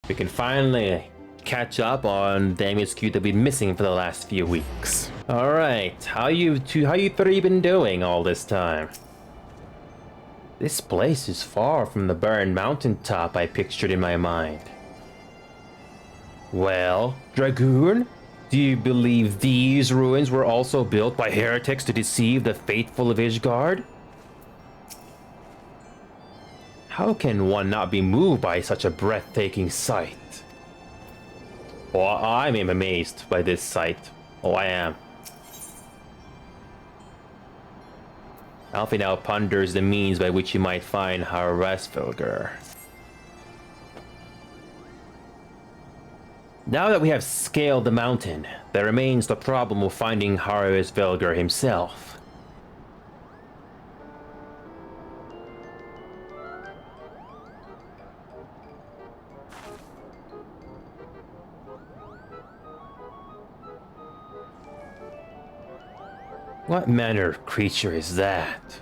we can finally catch up on the MSQ that we've been missing for the last few weeks. Alright, how you three been doing all this time? This place is far from the barren mountaintop I pictured in my mind. Well, Dragoon, do you believe these ruins were also built by heretics to deceive the faithful of Ishgard? How can one not be moved by such a breathtaking sight? Well, I'm amazed by this sight. Oh, I am. Alfie now ponders the means by which he might find Hraesvelgr. Now that we have scaled the mountain, there remains the problem of finding Hraesvelgr himself. What manner of creature is that?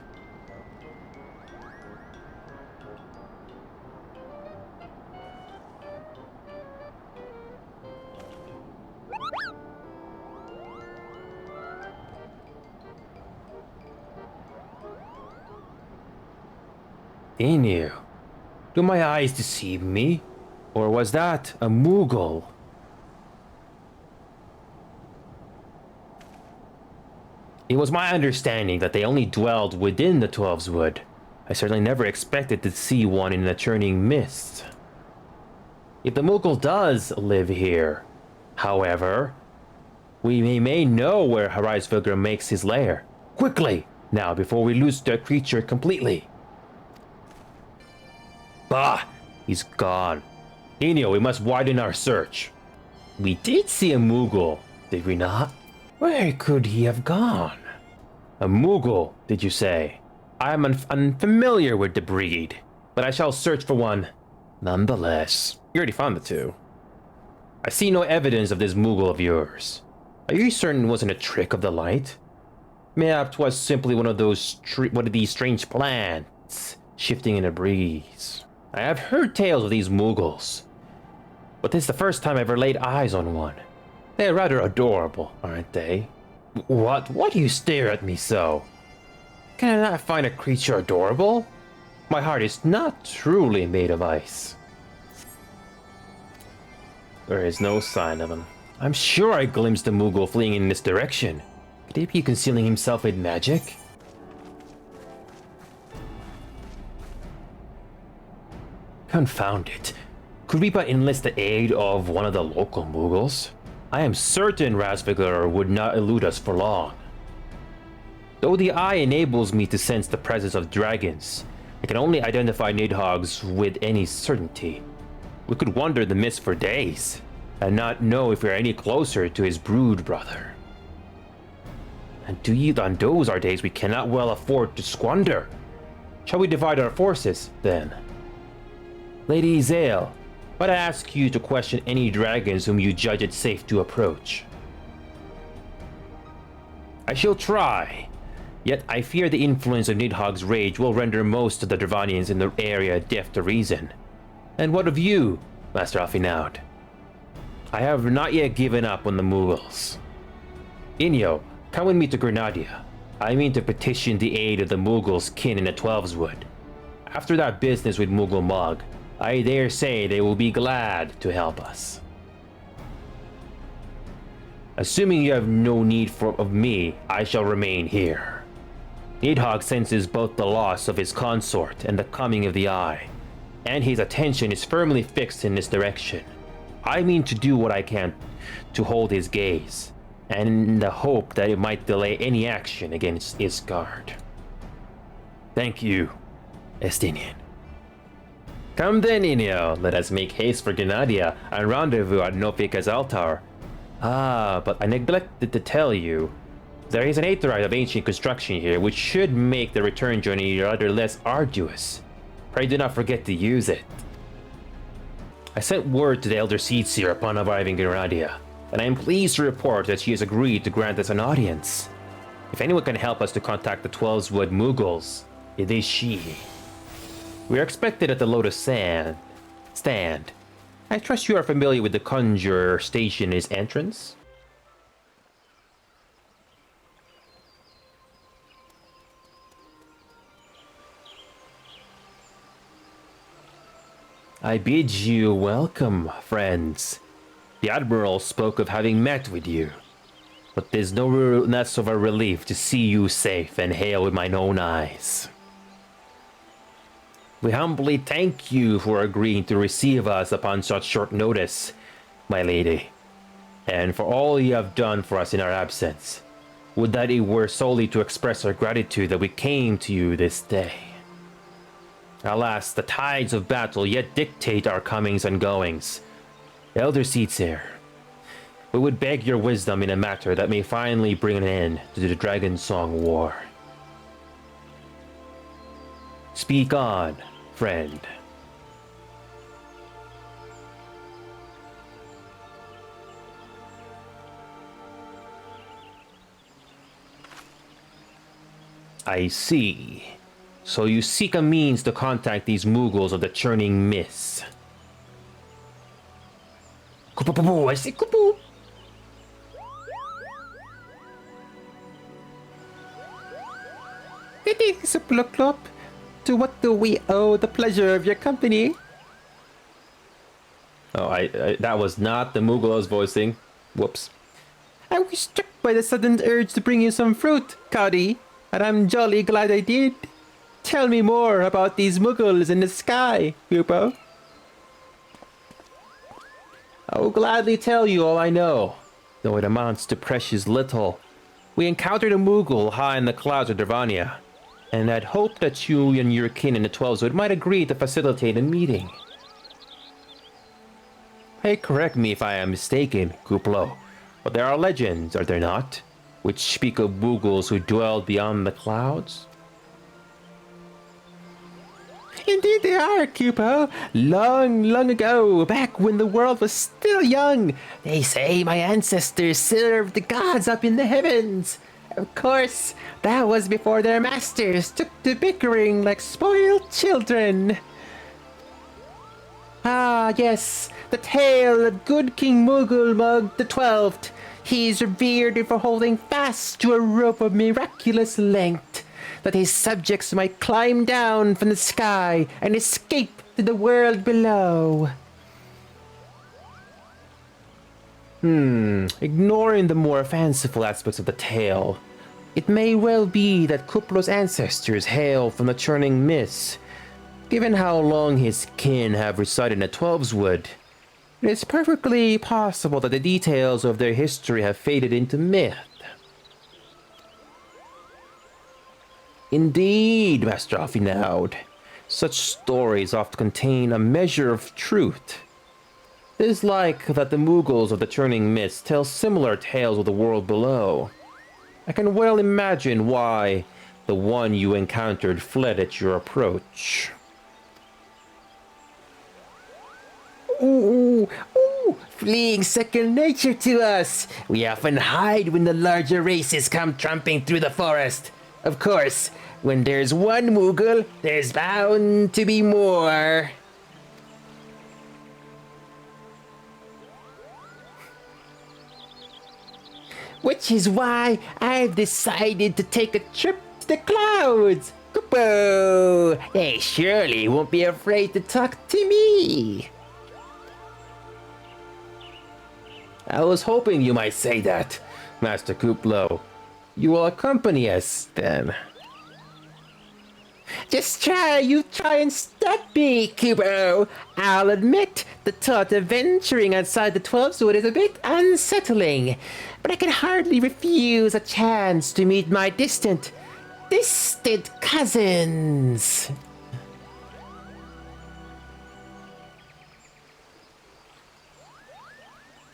Enio, do my eyes deceive me? Or was that a Moogle? It was my understanding that they only dwelled within the Twelveswood. I certainly never expected to see one in the churning mist. If the Moogle does live here, however, we may know where Hraesvelgr makes his lair. Quickly, now, before we lose the creature completely. Bah! He's gone. Enio, we must widen our search. We did see a Moogle, did we not? Where could he have gone? A Moogle, did you say? I am unfamiliar with the breed, but I shall search for one nonetheless. You already found the two. I see no evidence of this Moogle of yours. Are you certain it wasn't a trick of the light? Mayhap 'twas simply one of these strange plants shifting in a breeze. I have heard tales of these Moogles, but this is the first time I ever laid eyes on one. They're rather adorable, aren't they? What? Why do you stare at me so? Can I not find a creature adorable? My heart is not truly made of ice. There is no sign of him. I'm sure I glimpsed a Moogle fleeing in this direction. Could he be concealing himself with magic? Confound it. Could we but enlist the aid of one of the local Moogles? I am certain Hraesvelgr would not elude us for long. Though the eye enables me to sense the presence of dragons, I can only identify Nidhogg's with any certainty. We could wander the mist for days, and not know if we are any closer to his brood brother. And on those are days we cannot well afford to squander. Shall we divide our forces, then? Lady Zale, but I ask you to question any dragons whom you judge it safe to approach. I shall try, yet I fear the influence of Nidhogg's rage will render most of the Dravanians in the area deaf to reason. And what of you, Master Alfinaud? I have not yet given up on the Moogles. Enio, come with me to Grenadia. I mean to petition the aid of the Moogles' kin in the Twelveswood. After that business with Moogle Mog, I dare say they will be glad to help us. Assuming you have no need of me, I shall remain here. Nidhogg senses both the loss of his consort and the coming of the Eye, and his attention is firmly fixed in this direction. I mean to do what I can to hold his gaze, and in the hope that it might delay any action against Ishgard. Thank you, Estinian. Come then, Enio, let us make haste for Grenadia and rendezvous at Nofika's altar. Ah, but I neglected to tell you. There is an aetheryte of ancient construction here which should make the return journey rather less arduous. Pray do not forget to use it. I sent word to the Elder Seedseer upon arriving in Grenadia, and I am pleased to report that she has agreed to grant us an audience. If anyone can help us to contact the Twelveswood Moogles, it is she. We are expected at the Lotus Stand. I trust you are familiar with the Conjurer Station and its entrance? I bid you welcome, friends. The Admiral spoke of having met with you, but there's no less of a relief to see you safe and hail with mine own eyes. We humbly thank you for agreeing to receive us upon such short notice, my lady, and for all you have done for us in our absence. Would that it were solely to express our gratitude that we came to you this day. Alas, the tides of battle yet dictate our comings and goings. Elder Seedseer, we would beg your wisdom in a matter that may finally bring an end to the Dragon Song War. Speak on, friend. I see. So you seek a means to contact these Moogles of the Churning Mist. I see Kupu. It is a Pluklop. To what do we owe the pleasure of your company? Oh, that was not the Moogle I was voicing. Whoops. I was struck by the sudden urge to bring you some fruit, Cody, and I'm jolly glad I did. Tell me more about these Moogles in the sky, Kupo. I will gladly tell you all I know, though it amounts to precious little. We encountered a Moogle high in the clouds of Dervania, and I'd hoped that you and your kin in the 12s might agree to facilitate a meeting. Hey, correct me if I am mistaken, Kuplo, but there are legends, are there not, which speak of Moogles who dwell beyond the clouds? Indeed they are, Kupo. Long, long ago, back when the world was still young, they say my ancestors served the gods up in the heavens. Of course, that was before their masters took to bickering like spoiled children. Ah, yes, the tale of good King Moogle the 12th. He is revered for holding fast to a rope of miraculous length, that his subjects might climb down from the sky and escape to the world below. Ignoring the more fanciful aspects of the tale, it may well be that Kuplo's ancestors hail from the Churning Mist. Given how long his kin have resided in the Twelveswood, it is perfectly possible that the details of their history have faded into myth. Indeed, Master Afinaud, such stories often contain a measure of truth. It is like that the Moogles of the Churning Mist tell similar tales of the world below. I can well imagine why the one you encountered fled at your approach. Ooh, fleeing second nature to us. We often hide when the larger races come tramping through the forest. Of course, when there's one Moogle, there's bound to be more. Which is why I've decided to take a trip to the clouds. Kupo! They surely won't be afraid to talk to me. I was hoping you might say that, Master Kuplo. You will accompany us, then. Just try and stop me, Kupo. I'll admit the thought of venturing outside the Twelveswood is a bit unsettling, but I can hardly refuse a chance to meet my distant cousins.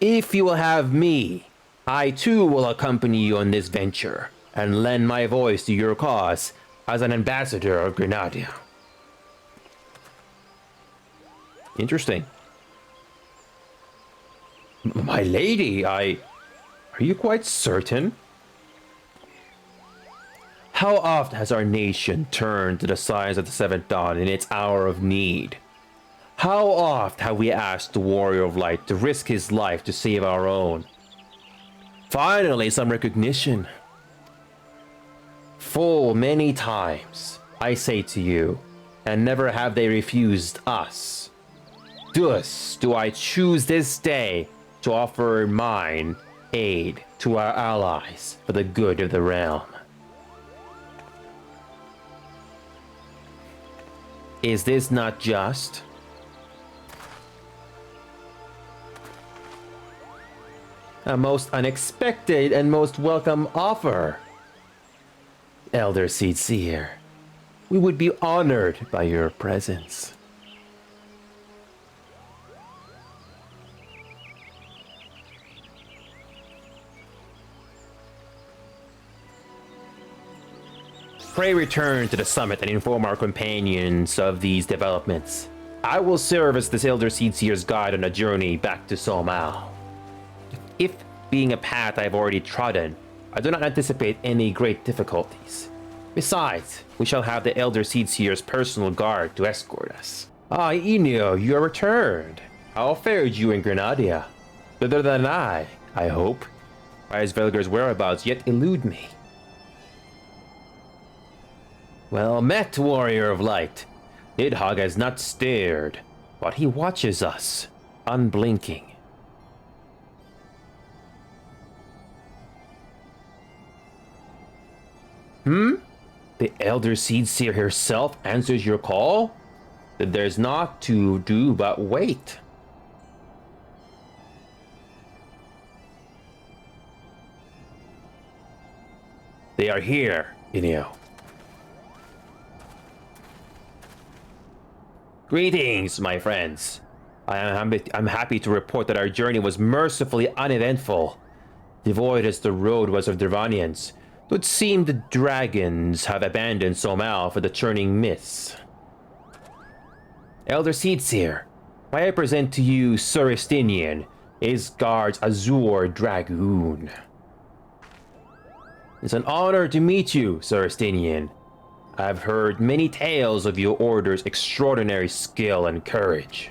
If you will have me, I too will accompany you on this venture, and lend my voice to your cause as an ambassador of Grenadia. Interesting. My lady, are you quite certain? How oft has our nation turned to the signs of the Seventh Dawn in its hour of need? How oft have we asked the Warrior of Light to risk his life to save our own? Finally, some recognition. Full many times, I say to you, and never have they refused us. Thus do I choose this day to offer mine aid to our allies for the good of the realm. Is this not just? A most unexpected and most welcome offer. Elder Seedseer, we would be honored by your presence. Pray return to the summit and inform our companions of these developments. I will serve as this Elder Seedseer's guide on a journey back to Somal. If being a path I've already trodden, I do not anticipate any great difficulties. Besides, we shall have the Elder Seedseer's personal guard to escort us. Ah, Enio, you are returned. How fared you in Granadia? Better than I hope. Hraesvelgr's whereabouts yet elude me. Well met, Warrior of Light. Nidhogg has not stared, but he watches us, unblinking. The Elder Seedseer herself answers your call? Then there's naught to do but wait. They are here, Enio. Greetings, my friends. I'm happy to report that our journey was mercifully uneventful. Devoid as the road was of Dervanians, it would seem the dragons have abandoned Somal for the churning mists. Elder Seedseer, may I present to you Suristinian, Isgard's Azure Dragoon. It's an honor to meet you, Suristinian. I've heard many tales of your order's extraordinary skill and courage.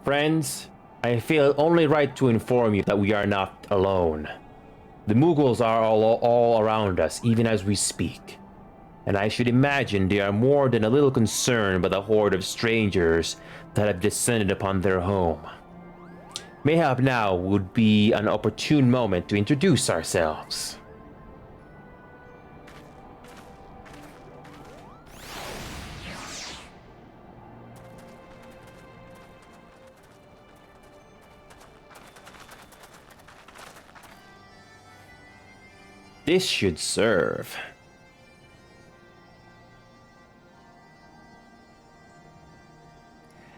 Friends, I feel only right to inform you that we are not alone. The Moogles are all around us, even as we speak. And I should imagine they are more than a little concerned by the horde of strangers that have descended upon their home. Mayhap now would be an opportune moment to introduce ourselves. This should serve.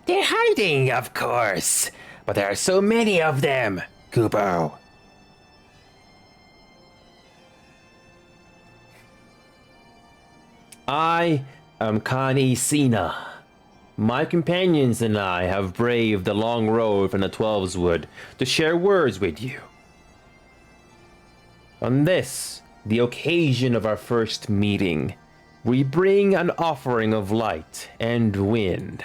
They're hiding, of course, but there are so many of them, Kubo. I am Kan-E-Senna. My companions and I have braved the long road from the Twelveswood to share words with you. On this, the occasion of our first meeting, we bring an offering of light and wind.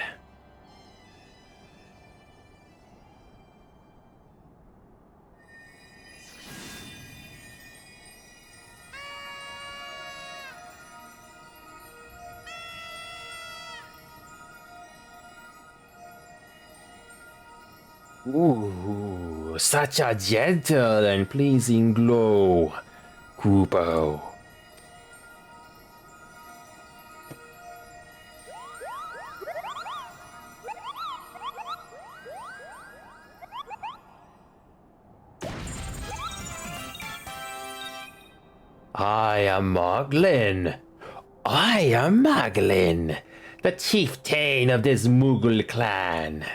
Ooh, such a gentle and pleasing glow, Kubo. I am Moglin. I am Moglin, the chieftain of this Moogle clan.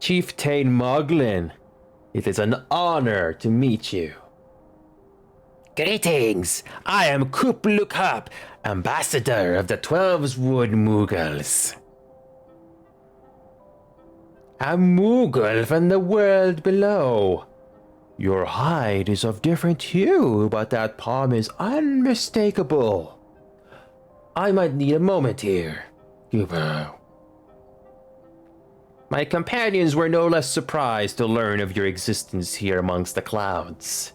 Chieftain Moglin, it is an honor to meet you. Greetings, I am Kuplukap, ambassador of the Twelveswood Moogles. A Moogle from the world below. Your hide is of different hue, but that palm is unmistakable. I might need a moment here, Kubo. My companions were no less surprised to learn of your existence here amongst the clouds.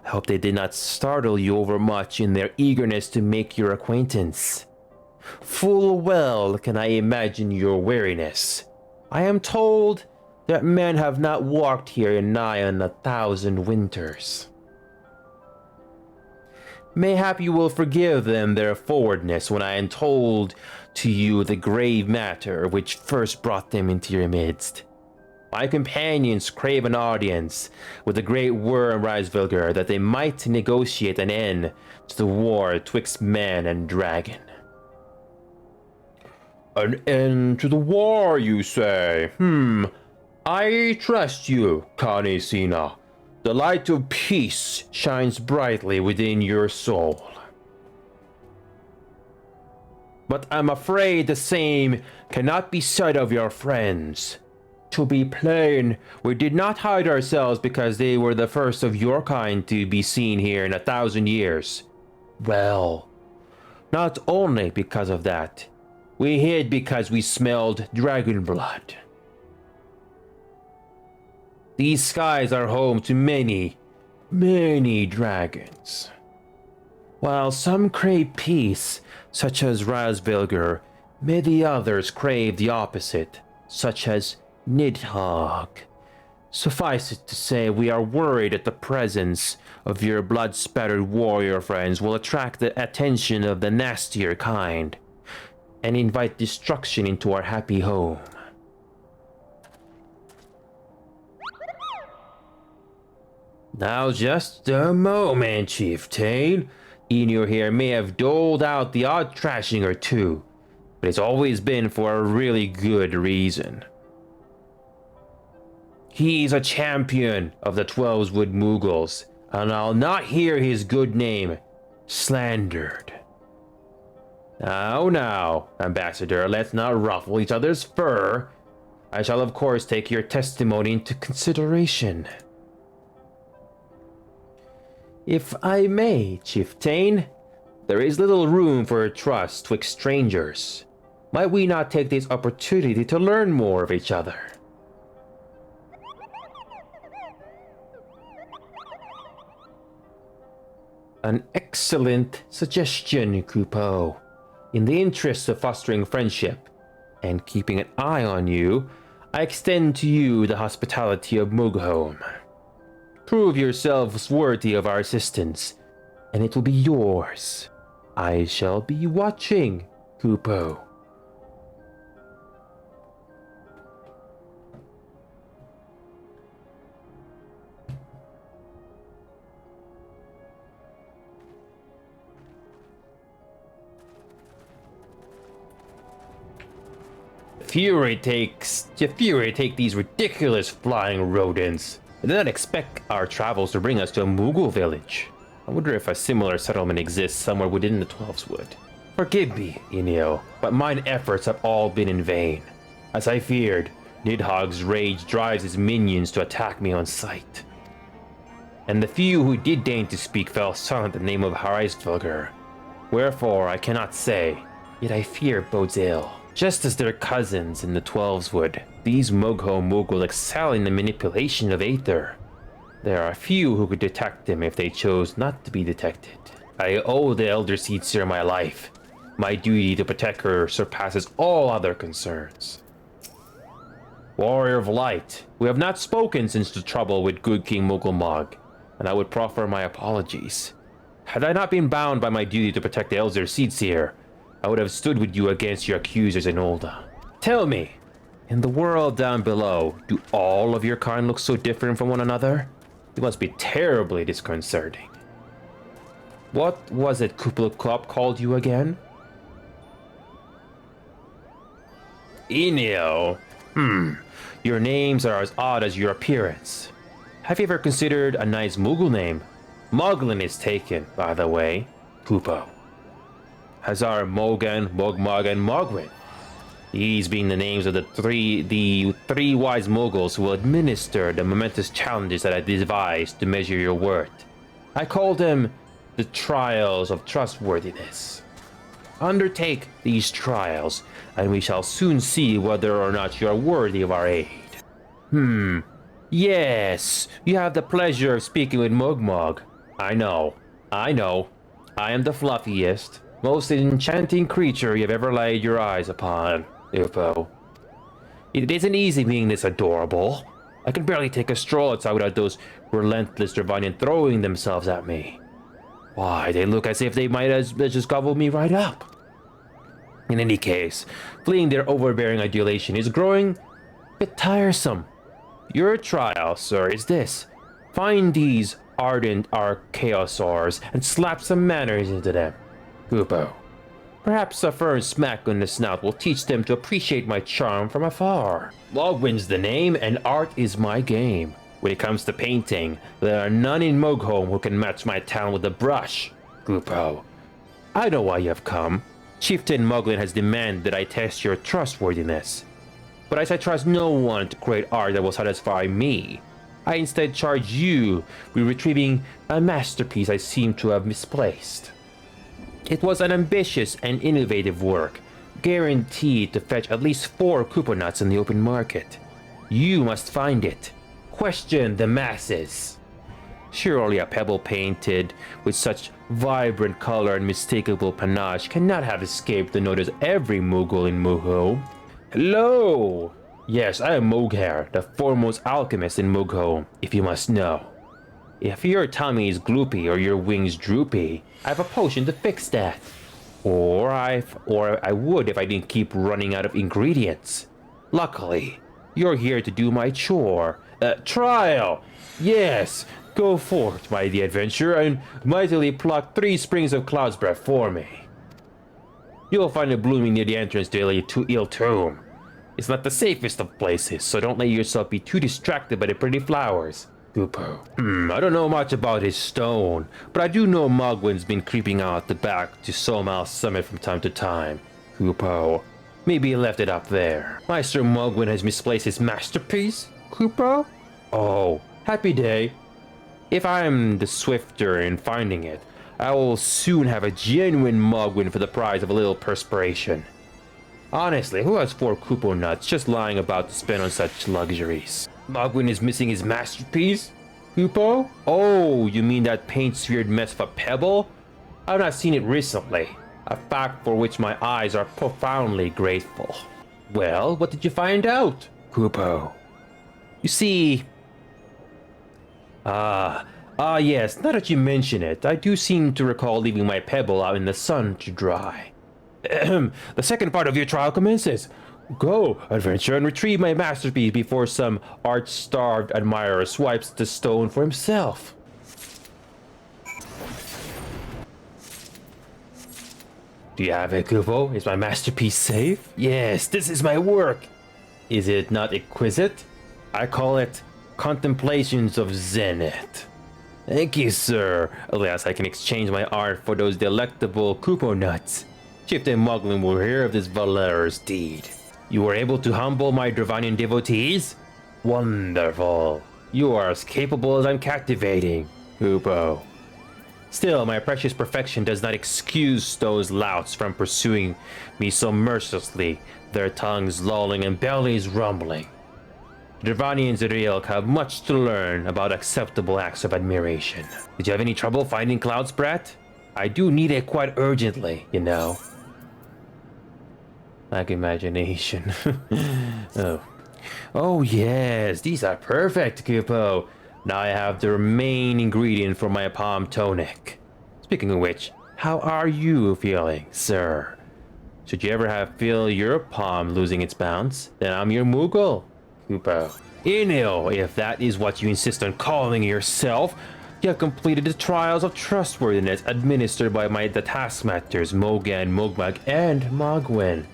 I hope they did not startle you overmuch in their eagerness to make your acquaintance. Full well can I imagine your weariness. I am told that men have not walked here in nigh on 1,000 winters. Mayhap you will forgive them their forwardness when I am told to you the grave matter which first brought them into your midst. My companions crave an audience with the great worm Hraesvelgr that they might negotiate an end to the war twixt man and dragon. An end to the war, you say? I trust you, Kan-E-Senna. The light of peace shines brightly within your soul. But I'm afraid the same cannot be said of your friends. To be plain, we did not hide ourselves because they were the first of your kind to be seen here in 1,000 years. Well, not only because of that, we hid because we smelled dragon blood. These skies are home to many, many dragons. While some crave peace, such as Hraesvelgr, many others crave the opposite, such as Nidhogg. Suffice it to say, we are worried that the presence of your blood-spattered warrior friends will attract the attention of the nastier kind, and invite destruction into our happy home. Now just a moment, Chieftain. Enio here may have doled out the odd trashing or two, but it's always been for a really good reason. He's a champion of the Twelveswood Moogles, and I'll not hear his good name slandered. Now, Ambassador, let's not ruffle each other's fur. I shall of course take your testimony into consideration. If I may, Chieftain, there is little room for trust twixt strangers. Might we not take this opportunity to learn more of each other? An excellent suggestion, Kupo. In the interest of fostering friendship and keeping an eye on you, I extend to you the hospitality of Moglin. Prove yourselves worthy of our assistance, and it will be yours. I shall be watching, Kupo. Fury take these ridiculous flying rodents. I did not expect our travels to bring us to a Moogle village. I wonder if a similar settlement exists somewhere within the Twelveswood. Forgive me, Enio, but mine efforts have all been in vain. As I feared, Nidhogg's rage drives his minions to attack me on sight. And the few who did deign to speak fell silent at the name of Hraesvelgr. Wherefore I cannot say, yet I fear it bodes ill. Just as their cousins in the Twelveswood, these Moogle excel in the manipulation of Aether. There are few who could detect them if they chose not to be detected. I owe the Elder Seedseer my life. My duty to protect her surpasses all other concerns. Warrior of Light, we have not spoken since the trouble with good King Moglin, and I would proffer my apologies. Had I not been bound by my duty to protect the Elder Seedseer, I would have stood with you against your accusers in Ul'dah. Tell me, in the world down below, do all of your kind look so different from one another? It must be terribly disconcerting. What was it Kuplukop called you again? Enio. Your names are as odd as your appearance. Have you ever considered a nice Moogle name? Moglin is taken, by the way, Kupo. Hazar Mogan, Mogmog, and Moglin. These being the names of the three wise moguls who will administer the momentous challenges that I devised to measure your worth. I call them the trials of trustworthiness. Undertake these trials, and we shall soon see whether or not you are worthy of our aid. Yes, you have the pleasure of speaking with Mugmug. I know. I am the fluffiest, most enchanting creature you've ever laid your eyes upon, Upo. It isn't easy being this adorable. I can barely take a stroll outside without those relentless Dravanian throwing themselves at me. Why, they look as if they might as well just gobble me right up. In any case, fleeing their overbearing adulation is growing a bit tiresome. Your trial, sir, is this. Find these ardent Archaeosaurs and slap some manners into them. Upo. Perhaps a firm smack on the snout will teach them to appreciate my charm from afar. Mogwin's the name, and art is my game. When it comes to painting, there are none in Moglin who can match my talent with a brush. Upo. I know why you have come. Chieftain Moglin has demanded that I test your trustworthiness. But as I trust no one to create art that will satisfy me, I instead charge you with retrieving a masterpiece I seem to have misplaced. It was an ambitious and innovative work, guaranteed to fetch at least 4 couponuts in the open market. You must find it. Question the masses. Surely a pebble painted with such vibrant color and mistakable panache cannot have escaped the notice of every Moogle in Moglin. Hello! Yes, I am Moglin, the foremost alchemist in Moglin, if you must know. If your tummy is gloopy or your wings droopy, I have a potion to fix that. Or I would if I didn't keep running out of ingredients. Luckily, you're here to do my chore. Trial! Yes, go forth, mighty adventurer, and mightily pluck 3 springs of cloud's breath for me. You'll find it blooming near the entrance to Il Tomb. It's not the safest of places, so don't let yourself be too distracted by the pretty flowers. Upo. I don't know much about his stone, but I do know Mogwin's been creeping out the back to Somal Summit from time to time. Upo. Maybe he left it up there. Maestro Moglin has misplaced his masterpiece? Upo? Oh, happy day. If I am the swifter in finding it, I will soon have a genuine Moglin for the price of a little perspiration. Honestly, who has 4 couponuts just lying about to spend on such luxuries? Moglin is missing his masterpiece? Upo? Oh, you mean that paint-smeared mess of a pebble? I've not seen it recently, a fact for which my eyes are profoundly grateful. Well, what did you find out? Upo. You see... yes, now that you mention it, I do seem to recall leaving my pebble out in the sun to dry. The second part of your trial commences. Go, adventure, and retrieve my masterpiece before some art-starved admirer swipes the stone for himself. Do you have it, Kupo? Is my masterpiece safe? Yes, this is my work. Is it not exquisite? I call it Contemplations of Zenith. Thank you, sir. Alas, I can exchange my art for those delectable couponuts. Chieftain Moglin will hear of this valorous deed. You were able to humble my Dravanian devotees? Wonderful. You are as capable as I'm captivating, Upo. Still, my precious perfection does not excuse those louts from pursuing me so mercilessly, their tongues lolling and bellies rumbling. The Dravanians of the Ilk have much to learn about acceptable acts of admiration. Did you have any trouble finding Cloud's brat? I do need it quite urgently, you know. Like imagination. Oh yes, these are perfect, Kupo. Now I have the main ingredient for my palm tonic. Speaking of which, how are you feeling, sir? Should you ever feel your palm losing its bounce, then I'm your Moogle, Kupo. Enio, if that is what you insist on calling yourself, you have completed the trials of trustworthiness administered by the taskmasters Mogan, Mogmag, and Moglin.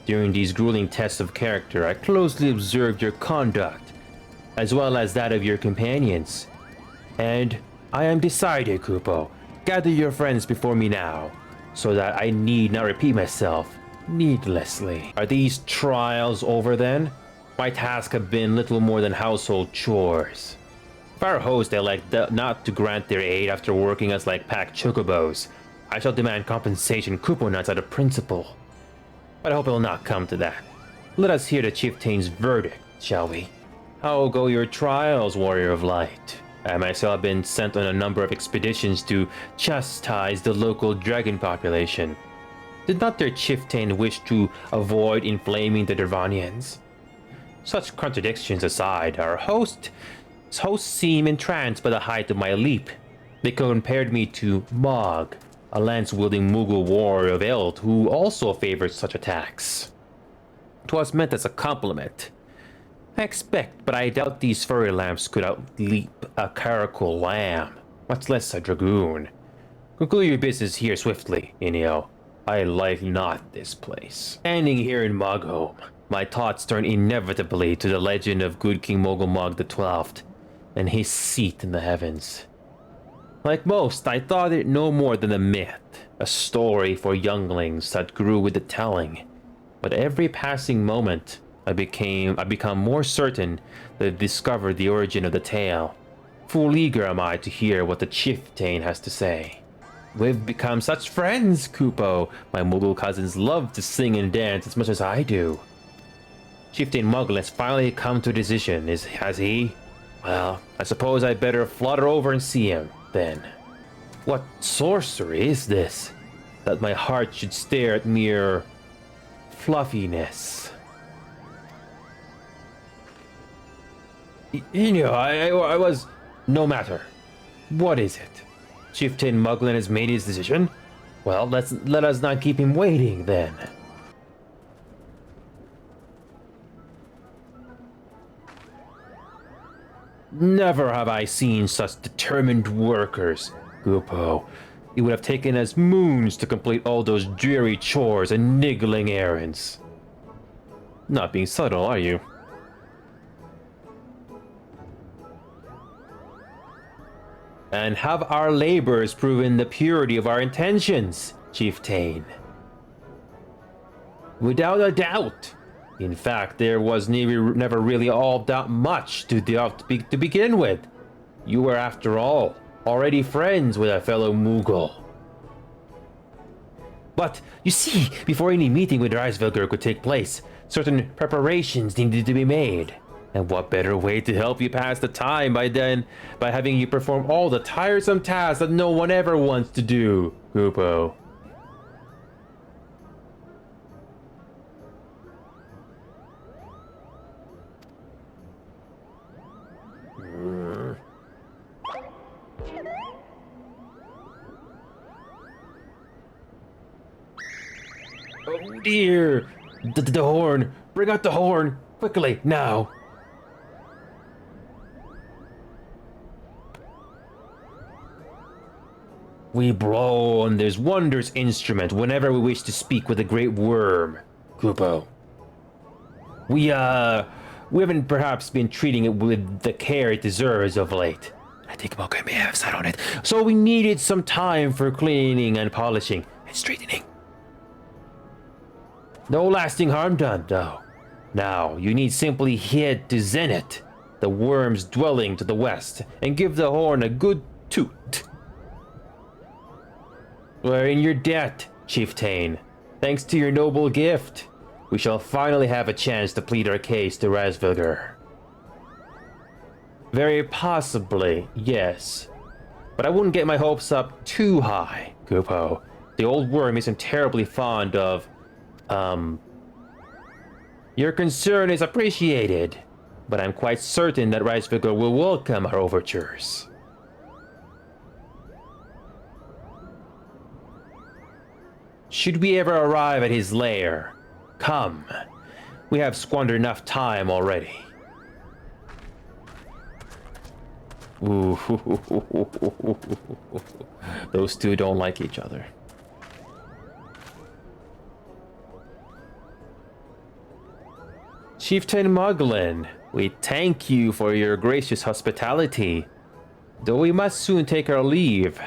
During these grueling tests of character, I closely observed your conduct, as well as that of your companions. And I am decided, Kupo. Gather your friends before me now, so that I need not repeat myself. needlessly. Are these trials over then? My tasks have been little more than household chores. If our host elect not to grant their aid after working us like packed chocobos, I shall demand compensation couponats out of principle. But I hope it will not come to that. Let us hear the chieftain's verdict, shall we? How go your trials, warrior of light? I myself have been sent on a number of expeditions to chastise the local dragon population. Did not their chieftain wish to avoid inflaming the Dervanians? Such contradictions aside, our hosts seem entranced by the height of my leap. They compared me to Mog, a lance-wielding Moogle warrior of Eld who also favored such attacks. 'Twas meant as a compliment. I expect, but I doubt these furry lamps could outleap a caracal lamb, much less a dragoon. Conclude your business here swiftly, Enio. I like not this place. Standing here in Mogholm, my thoughts turn inevitably to the legend of good King Mogulmog XII and his seat in the heavens. Like most, I thought it no more than a myth, a story for younglings that grew with the telling. But every passing moment, I become more certain that I've discovered the origin of the tale. Full eager am I to hear what the chieftain has to say. We've become such friends, Kupo. My Moogle cousins love to sing and dance as much as I do. Chieftain Moglin has finally come to a decision, has he? Well, I suppose I'd better flutter over and see him, then. What sorcery is this? That my heart should stare at mere fluffiness. Enio, I was... No matter. What is it? Chieftain Moglin has made his decision? Well, let us not keep him waiting, then. Never have I seen such determined workers, Gupo. It would have taken us moons to complete all those dreary chores and niggling errands. Not being subtle, are you? And have our labors proven the purity of our intentions, Chieftain? Without a doubt. In fact, there was never really all that much to begin with. You were, after all, already friends with a fellow Moogle. But, you see, before any meeting with Hraesvelgr could take place, certain preparations needed to be made. And what better way to help you pass the time by having you perform all the tiresome tasks that no one ever wants to do, Kupo. Oh dear! The horn! Bring out the horn! Quickly, now! We blow on this wondrous instrument whenever we wish to speak with the great worm, Kupo. We haven't perhaps been treating it with the care it deserves of late. I think Mocha may have sat on it. So we needed some time for cleaning and polishing and straightening. No lasting harm done, though. Now, you need simply head to Zenith, the worm's dwelling to the west, and give the horn a good toot. We're in your debt, Chieftain. Thanks to your noble gift, we shall finally have a chance to plead our case to Hraesvelgr. Very possibly, yes. But I wouldn't get my hopes up too high, Kupo. The old worm isn't terribly fond of, Your concern is appreciated, but I'm quite certain that Hraesvelgr will welcome our overtures. Should we ever arrive at his lair, come. We have squandered enough time already. Ooh, those two don't like each other. Chieftain Moglin, we thank you for your gracious hospitality. Though we must soon take our leave,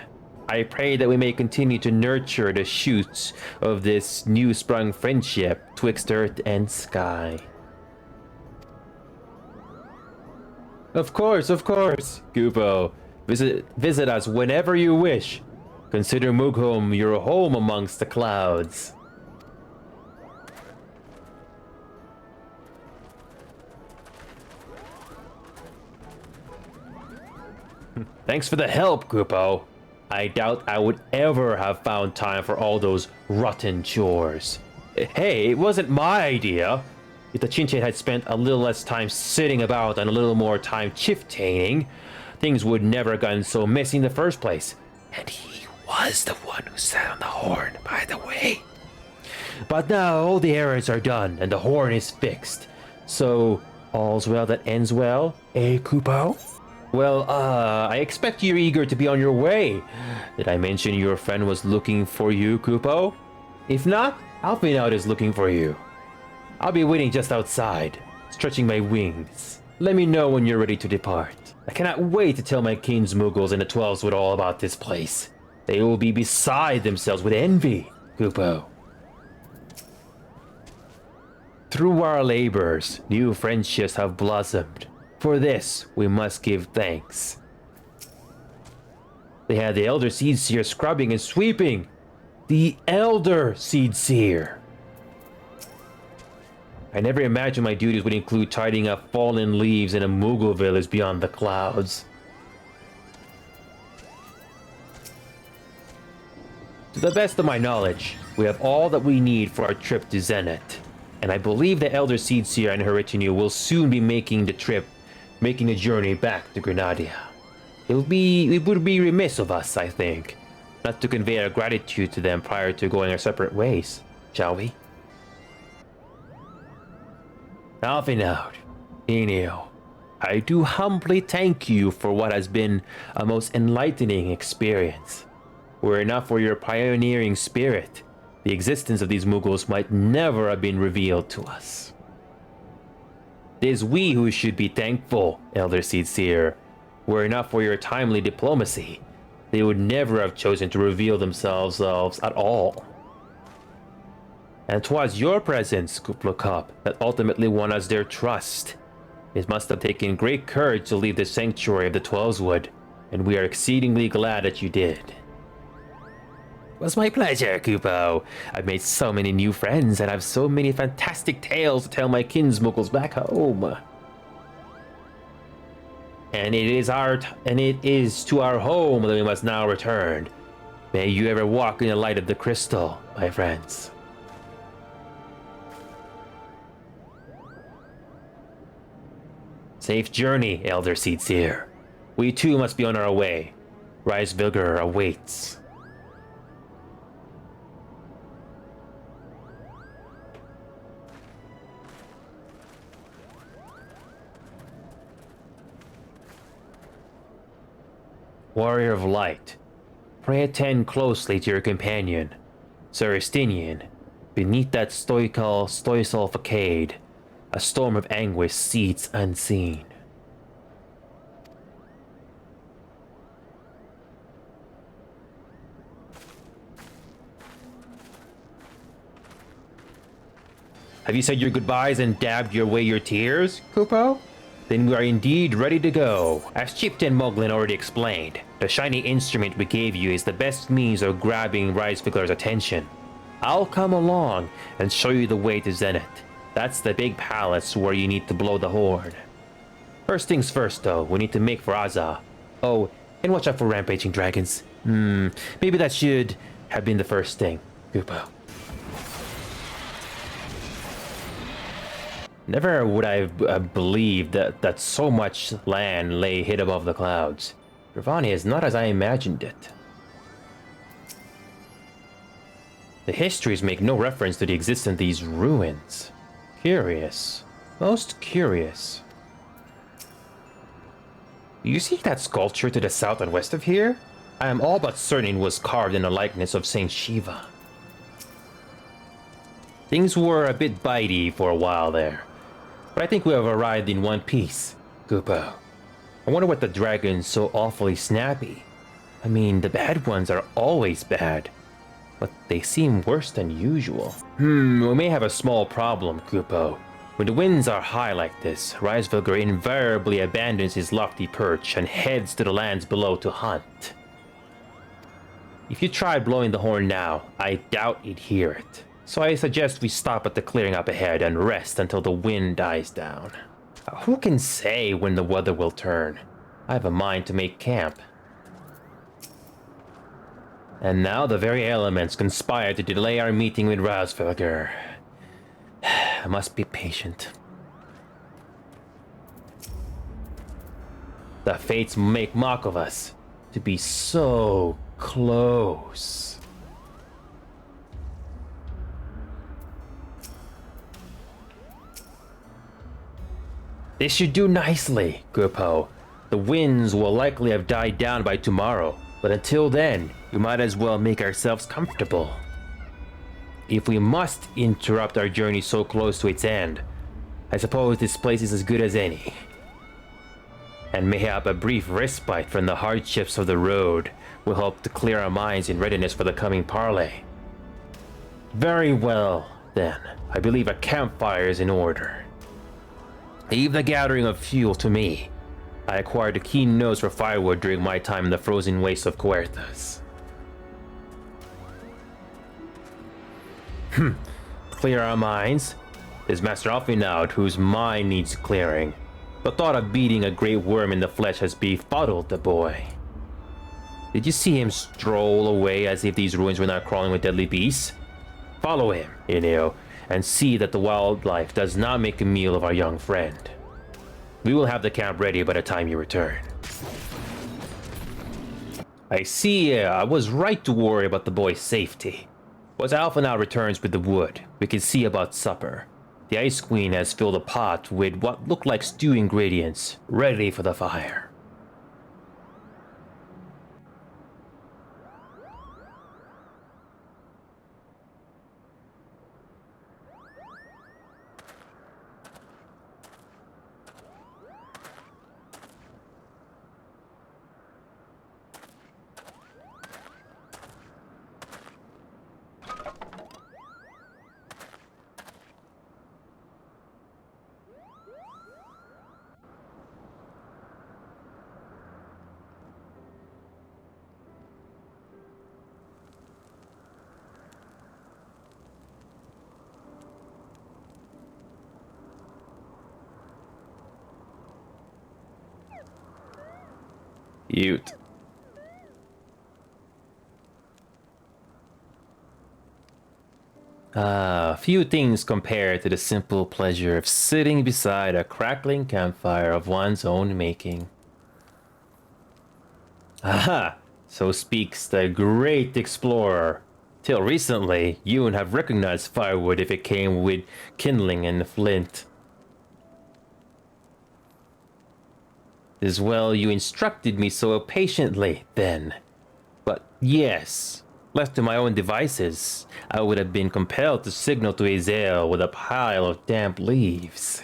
I pray that we may continue to nurture the shoots of this new-sprung friendship twixt earth and sky. Of course, Kupo. Visit us whenever you wish. Consider Moglin your home amongst the clouds. Thanks for the help, Kupo. I doubt I would ever have found time for all those rotten chores. Hey, it wasn't my idea. If the Chinchin had spent a little less time sitting about and a little more time chieftaining, things would never have gotten so messy in the first place. And he was the one who sat on the horn, by the way. But now all the errands are done and the horn is fixed. So, all's well that ends well, eh, Kupo? Well, I expect you're eager to be on your way. Did I mention your friend was looking for you, Kupo? If not, Alpinaut is looking for you. I'll be waiting just outside, stretching my wings. Let me know when you're ready to depart. I cannot wait to tell my kings, Moogles, and the 12s all about this place. They will be beside themselves with envy, Kupo. Through our labors, new friendships have blossomed. For this, we must give thanks. They had the Elder Seedseer scrubbing and sweeping. The Elder Seedseer. I never imagined my duties would include tidying up fallen leaves in a Moogle village beyond the clouds. To the best of my knowledge, we have all that we need for our trip to Zenith. And I believe the Elder Seedseer and her retinue will soon be making a journey back to Grenadia. It would be remiss of us, I think, not to convey our gratitude to them prior to going our separate ways, shall we? Alpinaut, Enio, I do humbly thank you for what has been a most enlightening experience. Were it not for your pioneering spirit, the existence of these Moogles might never have been revealed to us. It is we who should be thankful, Elder Seedseer. Were it not for your timely diplomacy, they would never have chosen to reveal themselves at all. And 'twas your presence, Kuplokop, that ultimately won us their trust. It must have taken great courage to leave the sanctuary of the Twelveswood, and we are exceedingly glad that you did. It was my pleasure, Kupo. I've made so many new friends and have so many fantastic tales to tell my kinsmuggles back home. And it is to our home that we must now return. May you ever walk in the light of the crystal, my friends. Safe journey, Elder Seedseer. We too must be on our way. Hraesvelgr awaits. Warrior of Light, pray attend closely to your companion, Sir Estinian. Beneath that stoical facade, a storm of anguish seethes unseen. Have you said your goodbyes and dabbed away your tears, Kupo? Then we are indeed ready to go. As Chieftain Moglin already explained, the shiny instrument we gave you is the best means of grabbing Hraesvelgr's attention. I'll come along and show you the way to Zenith. That's the big palace where you need to blow the horn. First things first though, we need to make for Azza. Oh, and watch out for rampaging dragons. Maybe that should have been the first thing, Kupo. Never would I have believed that so much land lay hid above the clouds. Gravani is not as I imagined it. The histories make no reference to the existence of these ruins. Curious. Most curious. Do you see that sculpture to the south and west of here? I am all but certain it was carved in the likeness of Saint Shiva. Things were a bit bitey for a while there. But I think we have arrived in one piece, Kupo. I wonder what the dragon's so awfully snappy. I mean, the bad ones are always bad, but they seem worse than usual. We may have a small problem, Kupo. When the winds are high like this, Hraesvelgr invariably abandons his lofty perch and heads to the lands below to hunt. If you try blowing the horn now, I doubt you'd hear it. So I suggest we stop at the clearing up ahead and rest until the wind dies down. Who can say when the weather will turn? I have a mind to make camp. And now the very elements conspire to delay our meeting with Hraesvelgr. I must be patient. The fates make mock of us to be so close. This should do nicely, Gupo. The winds will likely have died down by tomorrow, but until then, we might as well make ourselves comfortable. If we must interrupt our journey so close to its end, I suppose this place is as good as any. And mayhap a brief respite from the hardships of the road will help to clear our minds in readiness for the coming parley. Very well, then. I believe a campfire is in order. Leave the gathering of fuel to me. I acquired a keen nose for firewood during my time in the frozen wastes of Quertas. Clear our minds. There's Master Alfinaud, whose mind needs clearing. The thought of beating a great worm in the flesh has befuddled the boy. Did you see him stroll away as if these ruins were not crawling with deadly beasts? Follow him, Enio, and see that the wildlife does not make a meal of our young friend. We will have the camp ready by the time you return. I see, I was right to worry about the boy's safety. Once Alpha now returns with the wood, we can see about supper. The Ice Queen has filled a pot with what look like stew ingredients, ready for the fire. Ute. Few things compare to the simple pleasure of sitting beside a crackling campfire of one's own making. Aha! So speaks the great explorer. Till recently, you would have recognized firewood if it came with kindling and flint. As well, you instructed me so patiently then. But yes, left to my own devices, I would have been compelled to signal to Azael with a pile of damp leaves.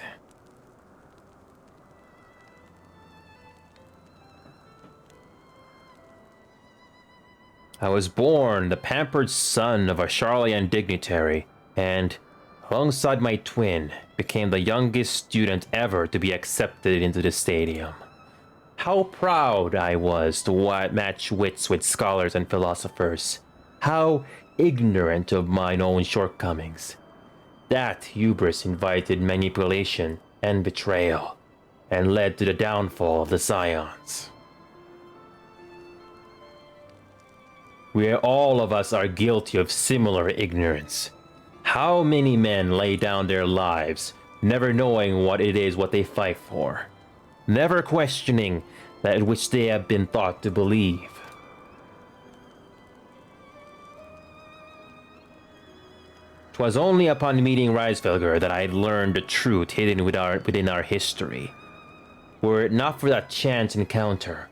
I was born the pampered son of a Charlian dignitary, and, alongside my twin, became the youngest student ever to be accepted into the stadium. How proud I was to match wits with scholars and philosophers. How ignorant of mine own shortcomings. That hubris invited manipulation and betrayal, and led to the downfall of the Scions. We all of us are guilty of similar ignorance. How many men lay down their lives, never knowing what it is what they fight for, never questioning that which they have been taught to believe. 'Twas only upon meeting Hraesvelgr that I had learned the truth hidden within our history. Were it not for that chance encounter,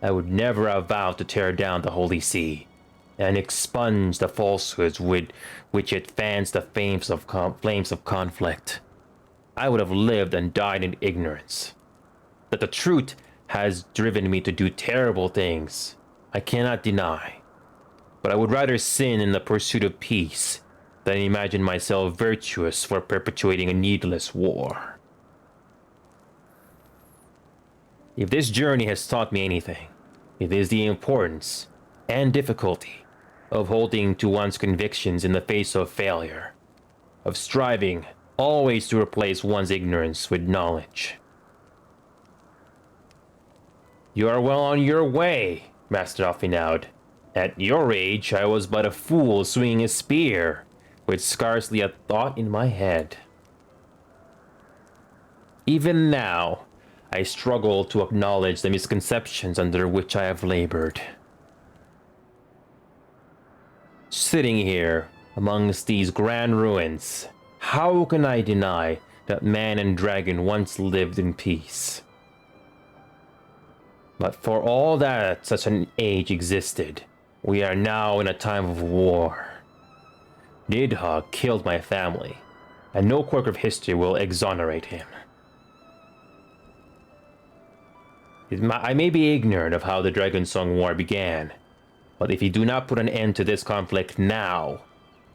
I would never have vowed to tear down the Holy See, and expunge the falsehoods with which it fans the flames of conflict. I would have lived and died in ignorance. That the truth has driven me to do terrible things, I cannot deny, but I would rather sin in the pursuit of peace than imagine myself virtuous for perpetuating a needless war. If this journey has taught me anything, it is the importance and difficulty of holding to one's convictions in the face of failure, of striving always to replace one's ignorance with knowledge. You are well on your way, Master Alfinaud. At your age, I was but a fool swinging a spear, with scarcely a thought in my head. Even now, I struggle to acknowledge the misconceptions under which I have labored. Sitting here, amongst these grand ruins, how can I deny that man and dragon once lived in peace? But for all that such an age existed, we are now in a time of war. Nidhogg killed my family, and no quirk of history will exonerate him. I may be ignorant of how the Dragonsong War began, but if you do not put an end to this conflict now,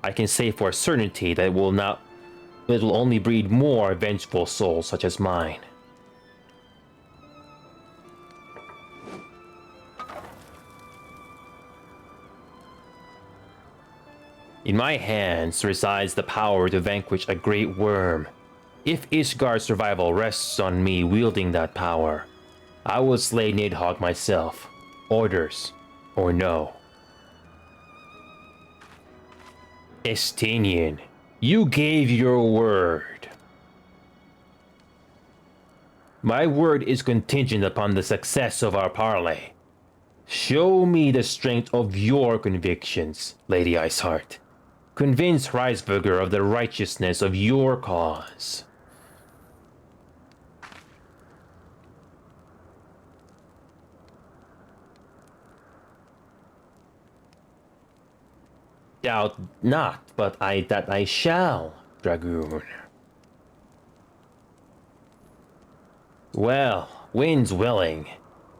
I can say for certainty that it will only breed more vengeful souls such as mine. In my hands resides the power to vanquish a great worm. If Ishgar's survival rests on me wielding that power, I will slay Nidhogg myself, orders or no. Estinian, you gave your word. My word is contingent upon the success of our parley. Show me the strength of your convictions, Lady Iceheart. Convince Hraesvelgr of the righteousness of your cause. Doubt not, but that I shall, Dragoon. Well, wind's willing.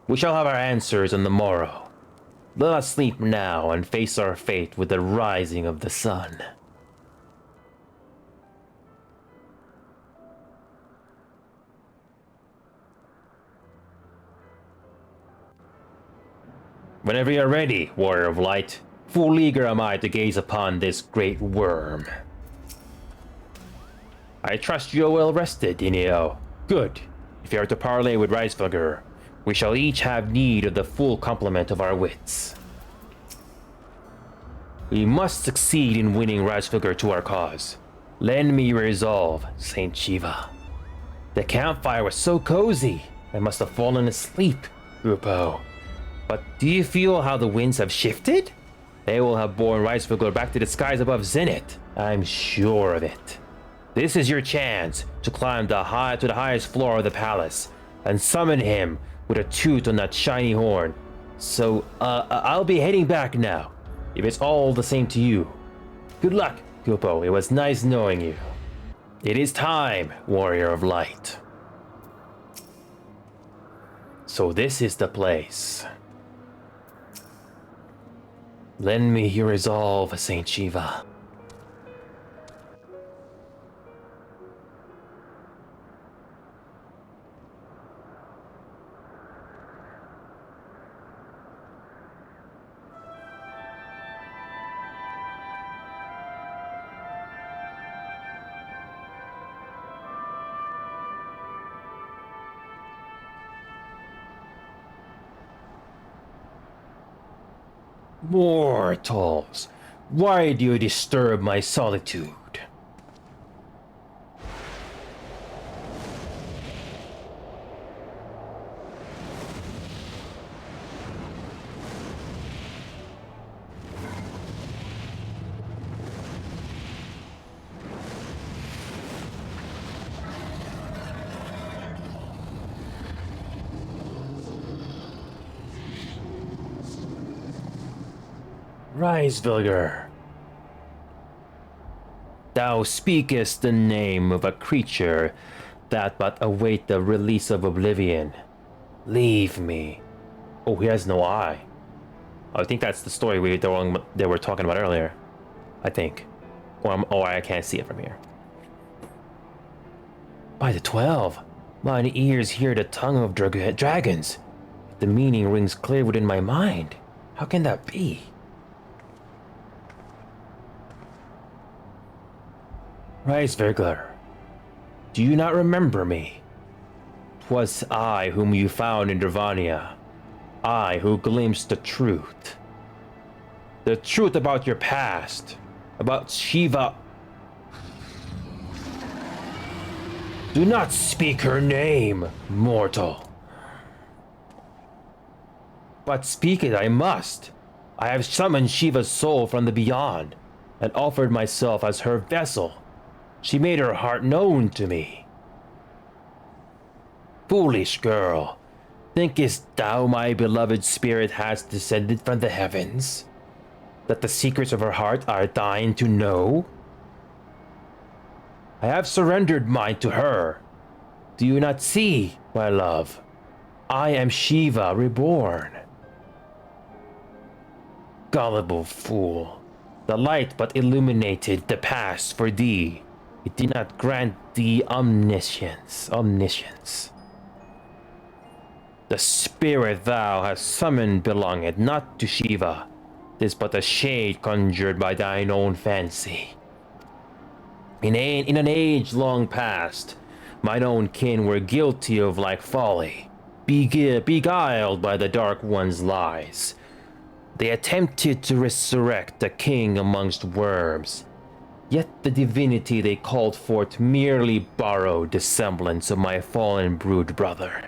We shall have our answers on the morrow. Let us sleep now and face our fate with the rising of the sun. Whenever you're ready, Warrior of Light, full eager am I to gaze upon this great worm. I trust you are well rested, Enio. Good. If you are to parley with Hraesvelgr, we shall each have need of the full complement of our wits. We must succeed in winning Hraesvelgr to our cause. Lend me your resolve, Saint Shiva. The campfire was so cozy, I must have fallen asleep, Grupo. But do you feel how the winds have shifted? They will have borne Hraesvelgr back to the skies above Zenith. I'm sure of it. This is your chance to climb to the highest floor of the palace and summon him with a toot on that shiny horn. So, I'll be heading back now, if it's all the same to you. Good luck, Gupo. It was nice knowing you. It is time, Warrior of Light. So this is the place. Lend me your resolve, Saint Shiva. Mortals, why do you disturb my solitude? Hraesvelgr, thou speakest the name of a creature that but await the release of oblivion. Leave me. Oh, he has no eye. I think that's the story they were talking about earlier. I think. Or I can't see it from here. By the 12, mine ears hear the tongue of dragons. The meaning rings clear within my mind. How can that be? Hraesvelgr, do you not remember me? 'Twas I whom you found in Dravania. I who glimpsed the truth. The truth about your past. About Shiva. Do not speak her name, mortal. But speak it I must. I have summoned Shiva's soul from the beyond, and offered myself as her vessel. She made her heart known to me. Foolish girl, thinkest thou my beloved spirit has descended from the heavens? That the secrets of her heart are thine to know? I have surrendered mine to her. Do you not see, my love? I am Shiva reborn. Gullible fool, the light but illuminated the past for thee. It did not grant thee omniscience. The spirit thou hast summoned belongeth not to Shiva. 'Tis but a shade conjured by thine own fancy. In an age long past, mine own kin were guilty of like folly, beguiled by the Dark One's lies. They attempted to resurrect the king amongst worms, yet the divinity they called forth merely borrowed the semblance of my fallen brood brother.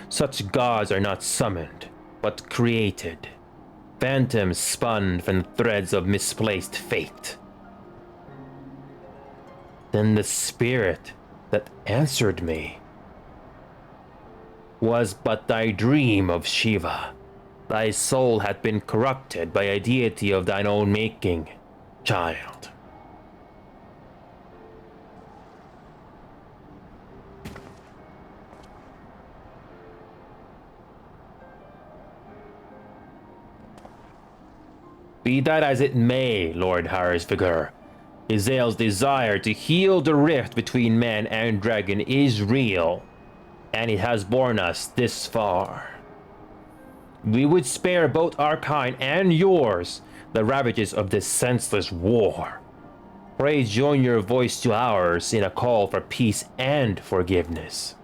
Such gods are not summoned, but created, phantoms spun from threads of misplaced fate. Then the spirit that answered me was but thy dream of Shiva. Thy soul hath been corrupted by a deity of thine own making, child. Be that as it may, Lord Hraesvelgr, Izael's desire to heal the rift between man and dragon is real, and it has borne us this far. We would spare both our kind and yours the ravages of this senseless war. Pray join your voice to ours in a call for peace and forgiveness.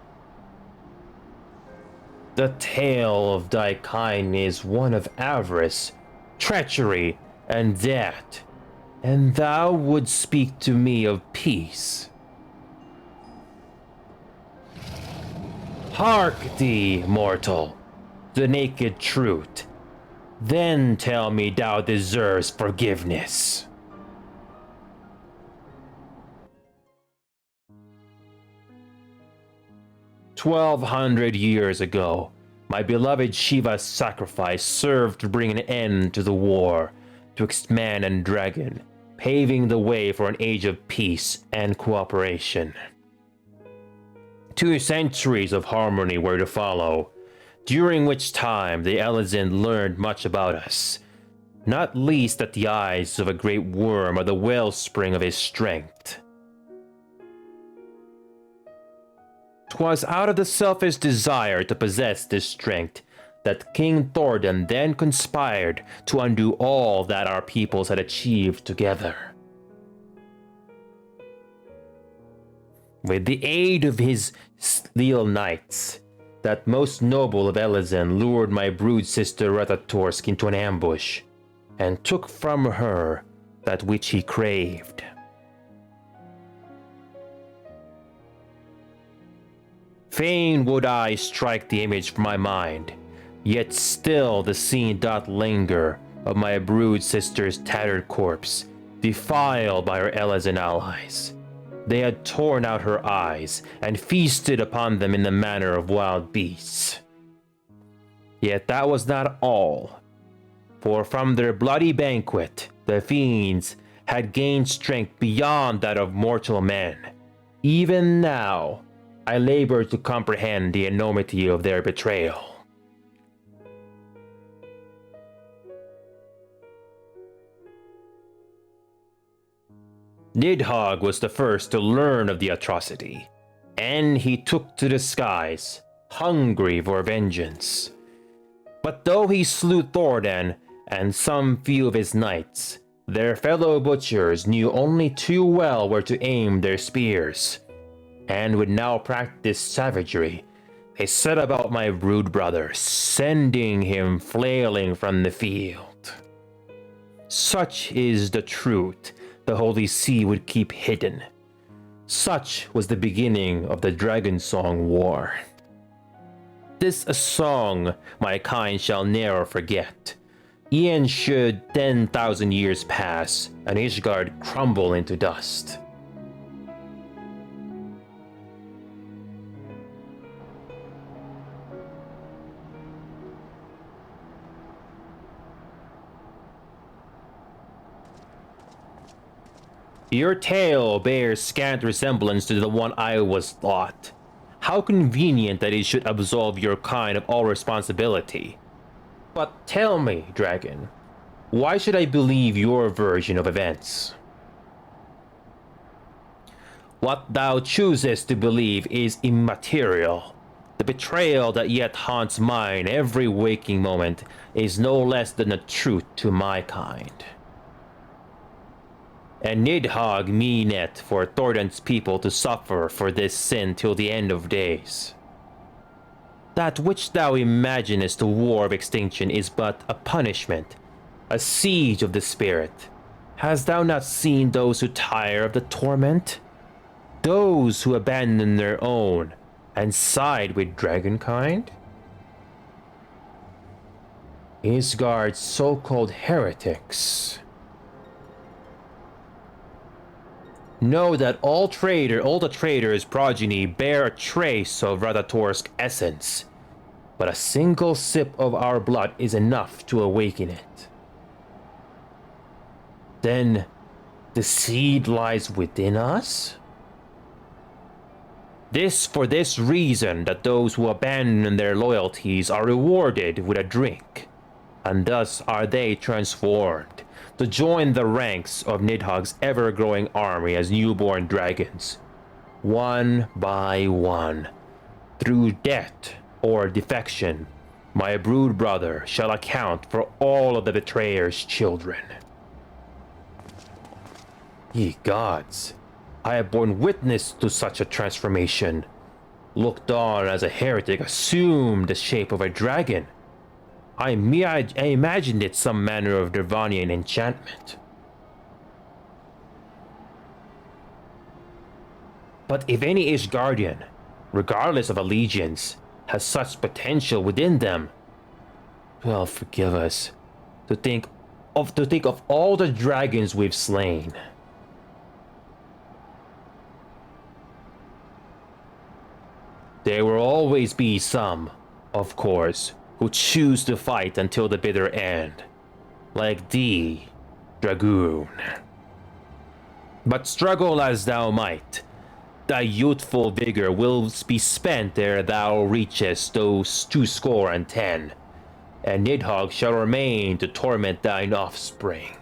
The tale of thy kind is one of avarice, treachery, and debt, and thou wouldst speak to me of peace. Hark thee, mortal, the naked truth. Then tell me thou deserves forgiveness. "1,200 years ago, my beloved Shiva's sacrifice served to bring an end to the war twixt man and dragon, paving the way for an age of peace and cooperation. 2 centuries of harmony were to follow, during which time the Elezen learned much about us, not least that the eyes of a great worm are the wellspring of his strength. 'Twas out of the selfish desire to possess this strength that King Thordan then conspired to undo all that our peoples had achieved together. With the aid of his steel knights, that most noble of Elezen lured my brood sister Ratatorsk into an ambush, and took from her that which he craved. Fain would I strike the image from my mind, yet still the scene doth linger of my brood sister's tattered corpse, defiled by her Elezen allies. They had torn out her eyes and feasted upon them in the manner of wild beasts. Yet that was not all, for from their bloody banquet the fiends had gained strength beyond that of mortal men. Even now, I labor to comprehend the enormity of their betrayal. Nidhogg was the first to learn of the atrocity, and he took to the skies, hungry for vengeance. But though he slew Thordan and some few of his knights, their fellow butchers knew only too well where to aim their spears, and would now practice savagery. They set about my brood brother, sending him flailing from the field. Such is the truth the Holy See would keep hidden. Such was the beginning of the Dragonsong War. This a song my kind shall ne'er forget. E'en should 10,000 years pass, and Ishgard crumble into dust. Your tale bears scant resemblance to the one I was taught. How convenient that it should absolve your kind of all responsibility. But tell me, dragon, why should I believe your version of events? What thou choosest to believe is immaterial. The betrayal that yet haunts mine every waking moment is no less than a truth to my kind. And Nidhogg meaneth for Thordan's people to suffer for this sin till the end of days. That which thou imaginest a war of extinction is but a punishment, a siege of the spirit. Hast thou not seen those who tire of the torment? Those who abandon their own and side with dragonkind? Ishgard's so-called heretics. Know that all the traitors' progeny bear a trace of Radatorsk essence, but a single sip of our blood is enough to awaken it. Then, the seed lies within us? For this reason that those who abandon their loyalties are rewarded with a drink, and thus are they transformed to join the ranks of Nidhogg's ever-growing army as newborn dragons, one by one. Through death or defection, my brood brother shall account for all of the betrayer's children. Ye gods, I have borne witness to such a transformation. Looked on as a heretic assumed the shape of a dragon. I imagined it some manner of Dervanian enchantment. But if any Ishgardian, regardless of allegiance, has such potential within them, well, forgive us, to think of all the dragons we've slain. There will always be some, of course, who choose to fight until the bitter end, like thee, Dragoon. But struggle as thou might, thy youthful vigor will be spent ere thou reachest those 210, and Nidhogg shall remain to torment thine offspring.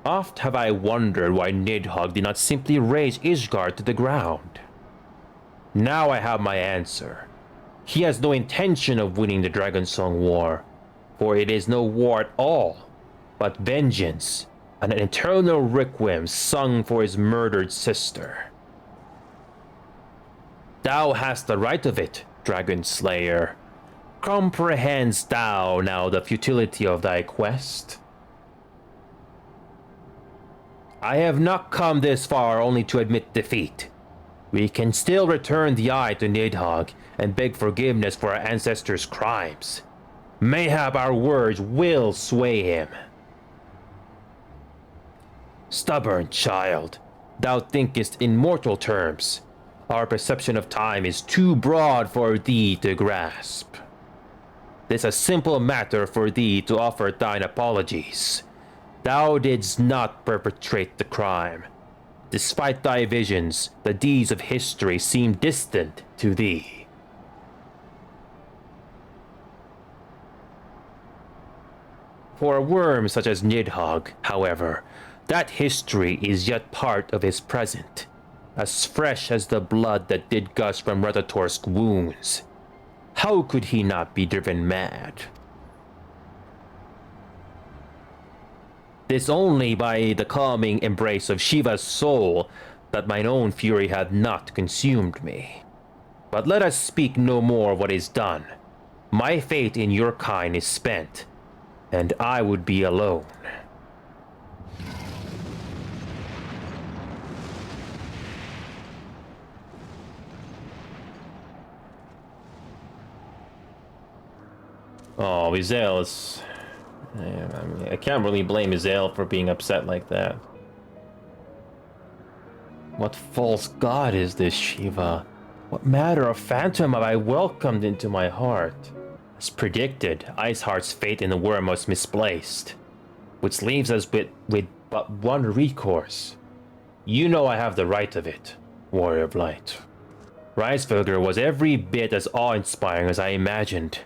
Oft have I wondered why Nidhogg did not simply raze Ishgard to the ground. Now I have my answer. He has no intention of winning the Dragonsong War, for it is no war at all, but vengeance and an eternal requiem sung for his murdered sister. Thou hast the right of it, Dragon Slayer. Comprehendst thou now the futility of thy quest? I have not come this far only to admit defeat. We can still return the eye to Nidhogg and beg forgiveness for our ancestors' crimes. Mayhap our words will sway him. Stubborn child, thou thinkest in mortal terms. Our perception of time is too broad for thee to grasp. 'Tis a simple matter for thee to offer thine apologies. Thou didst not perpetrate the crime. Despite thy visions, the deeds of history seem distant to thee. For a worm such as Nidhogg, however, That history is yet part of his present, as fresh as the blood that did gush from Ratatorsk's wounds. How could he not be driven mad? 'Tis only by the calming embrace of Shiva's soul that mine own fury had not consumed me. But let us speak no more of what is done. My fate in your kind is spent, and I would be alone. Oh, Izel is... I can't really blame Izel for being upset like that. What false god is this, Shiva? What matter of phantom have I welcomed into my heart? As predicted, Iceheart's fate in the worm was misplaced, which leaves us with but one recourse. You know I have the right of it, Warrior of Light. Hraesvelgr was every bit as awe-inspiring as I imagined.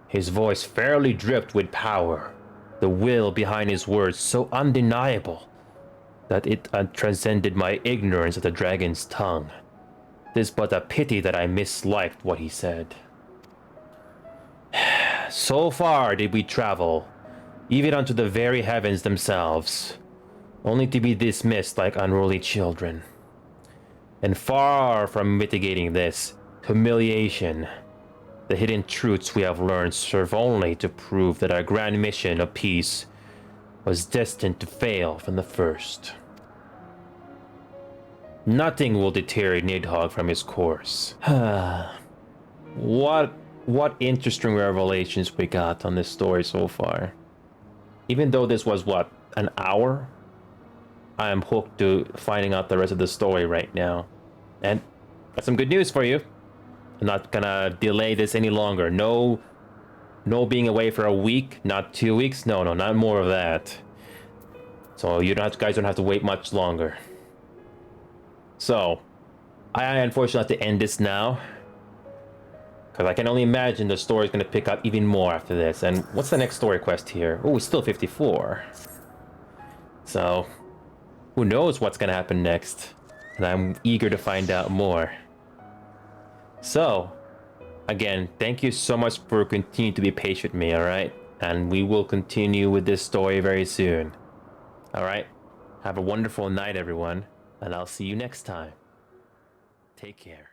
His voice fairly dripped with power, the will behind his words so undeniable that it transcended my ignorance of the dragon's tongue. 'Tis but a pity that I misliked what he said. So far did we travel, even unto the very heavens themselves, only to be dismissed like unruly children. And far from mitigating this humiliation, the hidden truths we have learned serve only to prove that our grand mission of peace was destined to fail from the first. Nothing will deter Nidhogg from his course. What interesting revelations we got on this story so far. Even though this was, what, an hour? I am hooked to finding out the rest of the story right now. And got some good news for you. I'm not gonna delay this any longer. No being away for a week, not 2 weeks. No, not more of that. So you guys don't have to wait much longer. So, I unfortunately have to end this now, because I can only imagine the story's gonna pick up even more after this. And what's the next story quest here? Oh, it's still 54. So, who knows what's gonna happen next? And I'm eager to find out more. So, again, thank you so much for continuing to be patient with me, alright? And we will continue with this story very soon. Alright? Have a wonderful night, everyone, and I'll see you next time. Take care.